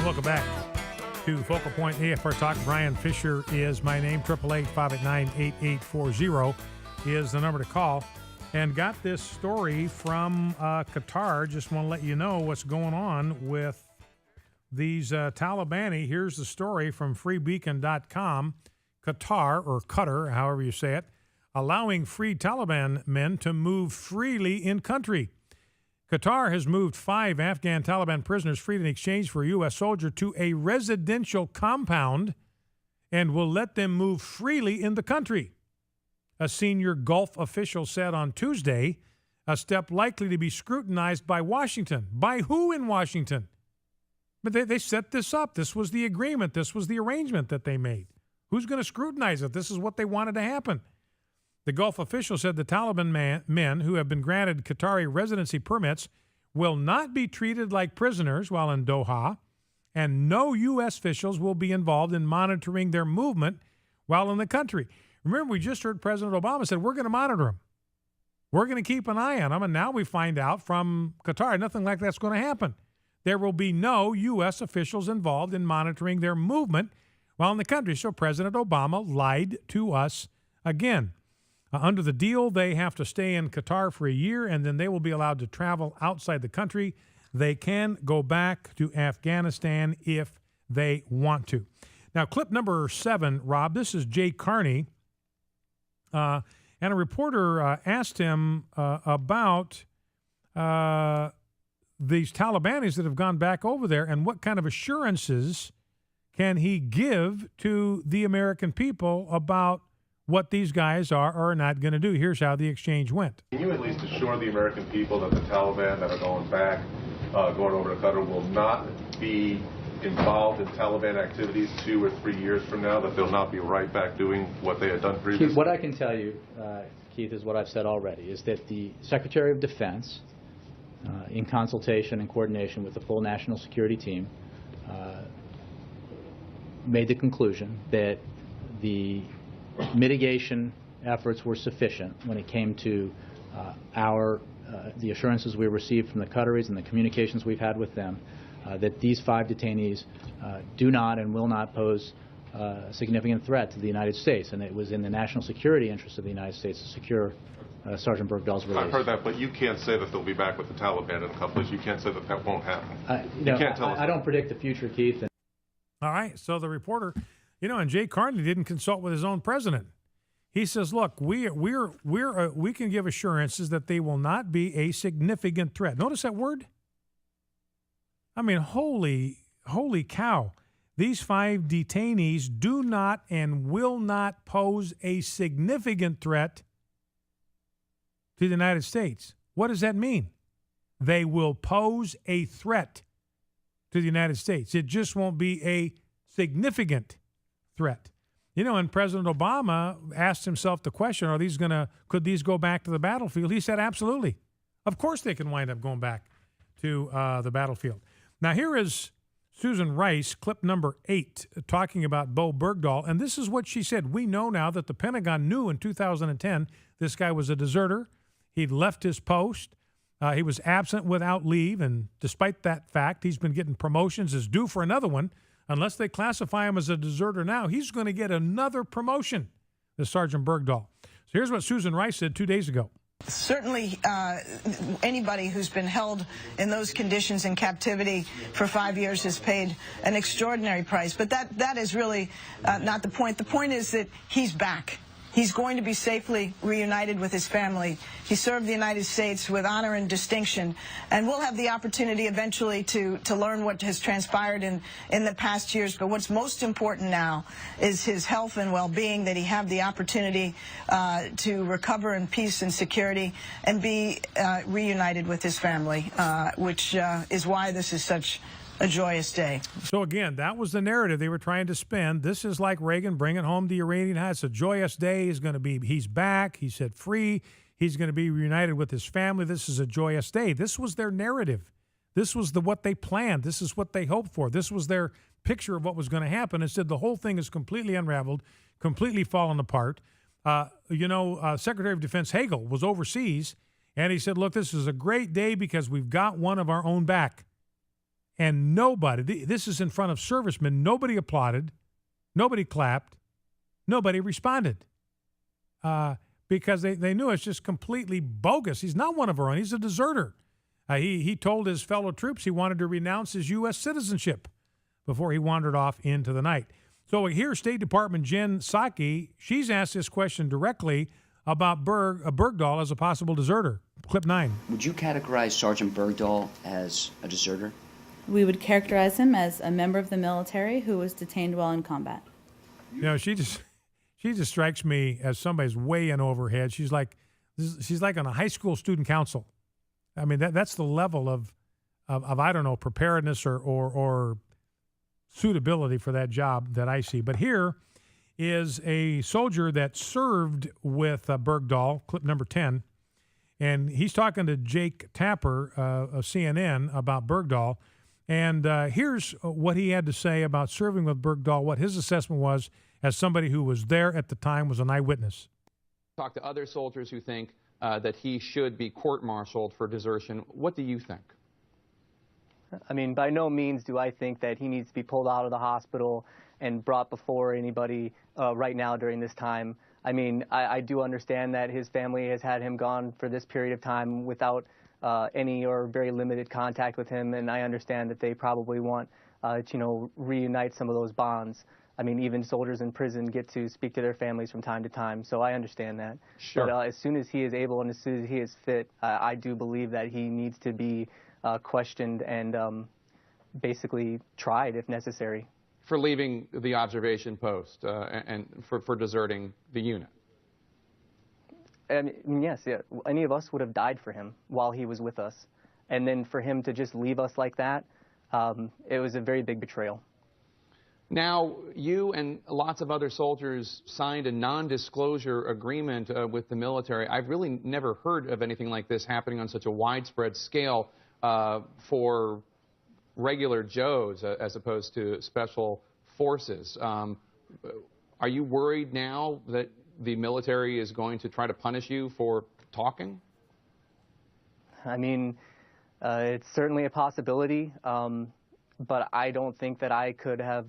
Welcome back to Focal Point AFR Talk. Brian Fisher is my name. 888-589-8840 is the number to call. And got this story from Qatar. Just want to let you know what's going on with these Talibani. Here's the story from freebeacon.com. Qatar, or Qatar, however you say it, allowing freed Taliban men to move freely in country. Qatar has moved 5 Afghan Taliban prisoners freed in exchange for a U.S. soldier to a residential compound and will let them move freely in the country. A senior Gulf official said on Tuesday, a step likely to be scrutinized by Washington. By who in Washington? But they set this up. This was the agreement. This was the arrangement that they made. Who's going to scrutinize it? This is what they wanted to happen. The Gulf official said the Taliban men who have been granted Qatari residency permits will not be treated like prisoners while in Doha, and no U.S. officials will be involved in monitoring their movement while in the country. Remember, we just heard President Obama said, we're going to monitor them. We're going to keep an eye on them, and now we find out from Qatar nothing like that's going to happen. There will be no U.S. officials involved in monitoring their movement while in the country. So President Obama lied to us again. Under the deal, they have to stay in Qatar for a year, and then they will be allowed to travel outside the country. They can go back to Afghanistan if they want to. Now, clip number 7, Rob, this is Jay Carney, and a reporter asked him about these Talibanis that have gone back over there and what kind of assurances can he give to the American people about what these guys are or are not going to do. Here's how the exchange went. Can you at least assure the American people that the Taliban that are going back, going over to Qatar, will not be involved in Taliban activities 2 or 3 years from now, that they'll not be right back doing what they had done previously? Keith, what I can tell you, Keith, is what I've said already, is that the Secretary of Defense, in consultation and coordination with the full national security team, made the conclusion that the mitigation efforts were sufficient when it came to the assurances we received from the Qataris and the communications we've had with them, that these 5 detainees do not and will not pose a significant threat to the United States, and it was in the national security interest of the United States to secure Sergeant Bergdahl's release. I've heard that, but you can't say that they'll be back with the Taliban in a couple of years. You can't say that that won't happen. You can't tell us. I don't predict the future, Keith. All right, so the reporter, and Jay Carney didn't consult with his own president. He says, look, we can give assurances that they will not be a significant threat. Notice that word? I mean, holy cow. These 5 detainees do not and will not pose a significant threat to the United States. What does that mean? They will pose a threat to the United States. It just won't be a significant threat. And President Obama asked himself the question, could these go back to the battlefield? He said, absolutely. Of course they can wind up going back to the battlefield. Now, here is Susan Rice, clip number 8, talking about Bo Bergdahl. And this is what she said. We know now that the Pentagon knew in 2010 this guy was a deserter. He'd left his post. He was absent without leave. And despite that fact, he's been getting promotions, is due for another one. Unless they classify him as a deserter now, he's going to get another promotion, this Sergeant Bergdahl. So here's what Susan Rice said 2 days ago. Certainly, anybody who's been held in those conditions in captivity for 5 years has paid an extraordinary price. But that is really not the point. The point is that he's back. He's going to be safely reunited with his family. He served the United States with honor and distinction, and we'll have the opportunity eventually to learn what has transpired in the past years. But what's most important now is his health and well-being, that he have the opportunity to recover in peace and security and be reunited with his family, which is why this is such a joyous day. So again, that was the narrative they were trying to spin. This is like Reagan bringing home the Iranian hat. It's a joyous day. He's back. He's set free. He's going to be reunited with his family. This is a joyous day. This was their narrative. This was what they planned. This is what they hoped for. This was their picture of what was going to happen. Instead, the whole thing is completely unraveled, completely fallen apart. Secretary of Defense Hagel was overseas, and he said, look, this is a great day because we've got one of our own back. And nobody, this is in front of servicemen, nobody applauded, nobody clapped, nobody responded. Because they knew it's just completely bogus. He's not one of our own. He's a deserter. He told his fellow troops he wanted to renounce his U.S. citizenship before he wandered off into the night. So here, State Department Jen Psaki, she's asked this question directly about Bergdahl as a possible deserter. Clip 9. Would you categorize Sergeant Bergdahl as a deserter? We would characterize him as a member of the military who was detained while in combat. You know, she just strikes me as somebody's way in over her head. She's like on a high school student council. I mean, that's the level of I don't know, preparedness or suitability for that job that I see. But here is a soldier that served with Bergdahl, clip number 10, and he's talking to Jake Tapper of CNN about Bergdahl. And here's what he had to say about serving with Bergdahl, what his assessment was as somebody who was there at the time, was an eyewitness. Talk to other soldiers who think that he should be court-martialed for desertion. What do you think? I mean, by no means do I think that he needs to be pulled out of the hospital and brought before anybody right now during this time. I mean, I do understand that his family has had him gone for this period of time without any or very limited contact with him, and I understand that they probably want to, reunite some of those bonds. I mean, even soldiers in prison get to speak to their families from time to time, so I understand that. Sure. But as soon as he is able and as soon as he is fit, I do believe that he needs to be questioned and basically tried if necessary. For leaving the observation post and for deserting the unit? And yes, yeah. Any of us would have died for him while he was with us. And then for him to just leave us like that, it was a very big betrayal. Now, you and lots of other soldiers signed a non-disclosure agreement with the military. I've really never heard of anything like this happening on such a widespread scale for regular Joes as opposed to special forces. Are you worried now that the military is going to try to punish you for talking? I mean, it's certainly a possibility, but I don't think that I could have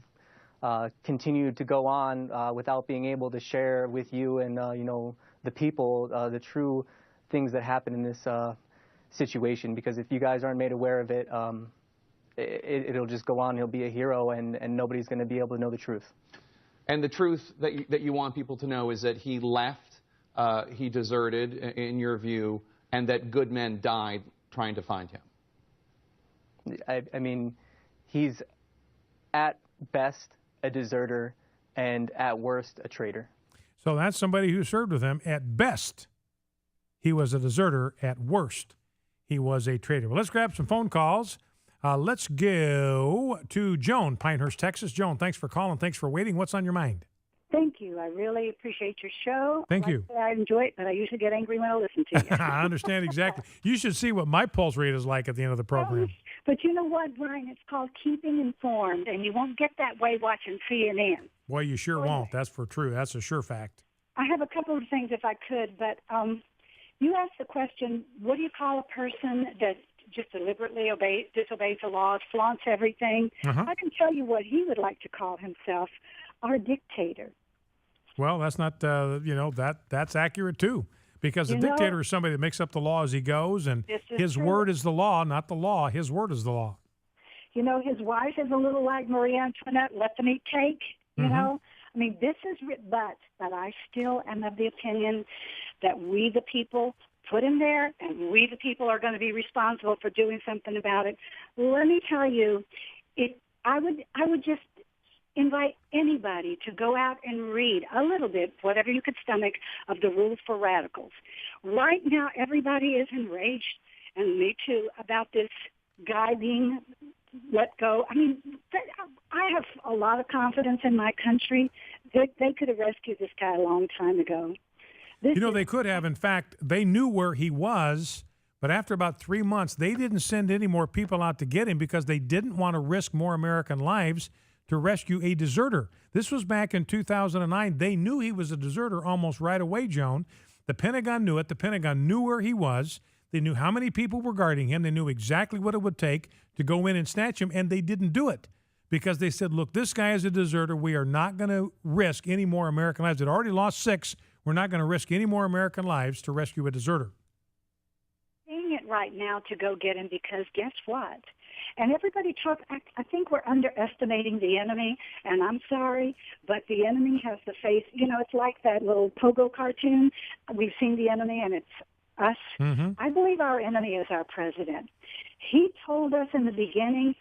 continued to go on without being able to share with you and, the people the true things that happen in this situation, because if you guys aren't made aware of it, it'll just go on. He'll be a hero, and nobody's going to be able to know the truth. And the truth that you want people to know is that he left, he deserted, in your view, and that good men died trying to find him. I mean, he's at best a deserter and at worst a traitor. So that's somebody who served with him. At best, he was a deserter. At worst, he was a traitor. Well, let's grab some phone calls. Let's go to Joan, Pinehurst, Texas. Joan, thanks for calling. Thanks for waiting. What's on your mind? Thank you. I really appreciate your show. Thank you. I enjoy it, but I usually get angry when I listen to you. I understand exactly. You should see what my pulse rate is like at the end of the program. But you know what, Brian? It's called keeping informed, and you won't get that way watching CNN. Boy, you sure won't. That's for true. That's a sure fact. I have a couple of things if I could, but you asked the question, what do you call a person that just deliberately disobeys the laws, flaunts everything? I can tell you what he would like to call himself, our dictator. Well, that's not, that's accurate too, because a dictator is somebody that makes up the law as he goes, and his word is the law, not the law. His word is the law. You know, his wife is a little like Marie Antoinette, let them eat cake, you know. I mean, this is, but I still am of the opinion that we the people put him there, and we the people are going to be responsible for doing something about it. Let me tell you, I would just invite anybody to go out and read a little bit, whatever you could stomach, of the rules for radicals. Right now, everybody is enraged, and me too, about this guy being let go. I mean, I have a lot of confidence in my country. They could have rescued this guy a long time ago. They could have. In fact, they knew where he was, but after about 3 months, they didn't send any more people out to get him because they didn't want to risk more American lives to rescue a deserter. This was back in 2009. They knew he was a deserter almost right away, Joan. The Pentagon knew it. The Pentagon knew where he was. They knew how many people were guarding him. They knew exactly what it would take to go in and snatch him, and they didn't do it because they said, look, this guy is a deserter. We are not going to risk any more American lives. They'd already lost 6. We're not going to risk any more American lives to rescue a deserter. Seeing it right now to go get him because guess what? And everybody I think we're underestimating the enemy, and I'm sorry, but the enemy has the face. You know, it's like that little Pogo cartoon. We've seen the enemy, and it's us. Mm-hmm. I believe our enemy is our president. He told us in the beginning,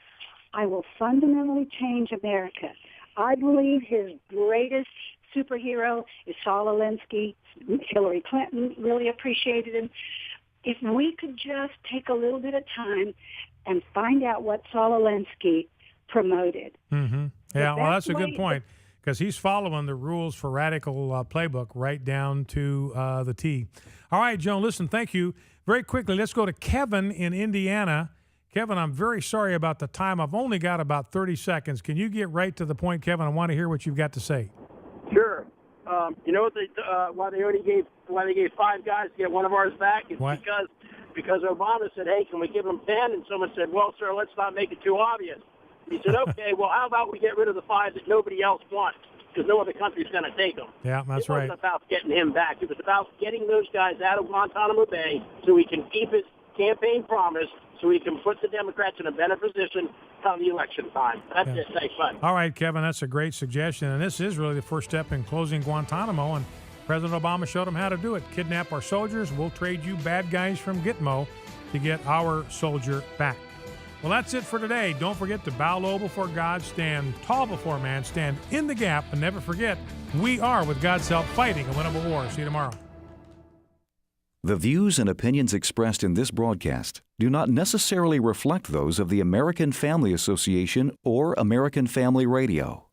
I will fundamentally change America. I believe his greatest superhero is Saul Alinsky. Hillary Clinton really appreciated him. If we could just take a little bit of time and find out what Saul Alinsky promoted. Mm-hmm. Yeah, well, that's a good point because he's following the rules for Radical Playbook right down to the T. All right, Joan, listen, thank you. Very quickly, let's go to Kevin in Indiana. Kevin, I'm very sorry about the time. I've only got about 30 seconds. Can you get right to the point, Kevin? I want to hear what you've got to say. Sure. You know what why they gave 5 guys to get one of ours back? It's what? Because Obama said, hey, can we give them 10? And someone said, well, sir, let's not make it too obvious. He said, okay, well, how about we get rid of the 5 that nobody else wants because no other country's going to take them. Yeah, that's right. It wasn't about getting him back. It was about getting those guys out of Guantanamo Bay so he can keep his campaign promise, so he can put the Democrats in a better position come the election time. That's it. Thanks, bud. All right, Kevin, that's a great suggestion. And this is really the first step in closing Guantanamo. And President Obama showed them how to do it. Kidnap our soldiers. We'll trade you bad guys from Gitmo to get our soldier back. Well, that's it for today. Don't forget to bow low before God, stand tall before man, stand in the gap, and never forget, we are, with God's help, fighting a winnable war. See you tomorrow. The views and opinions expressed in this broadcast do not necessarily reflect those of the American Family Association or American Family Radio.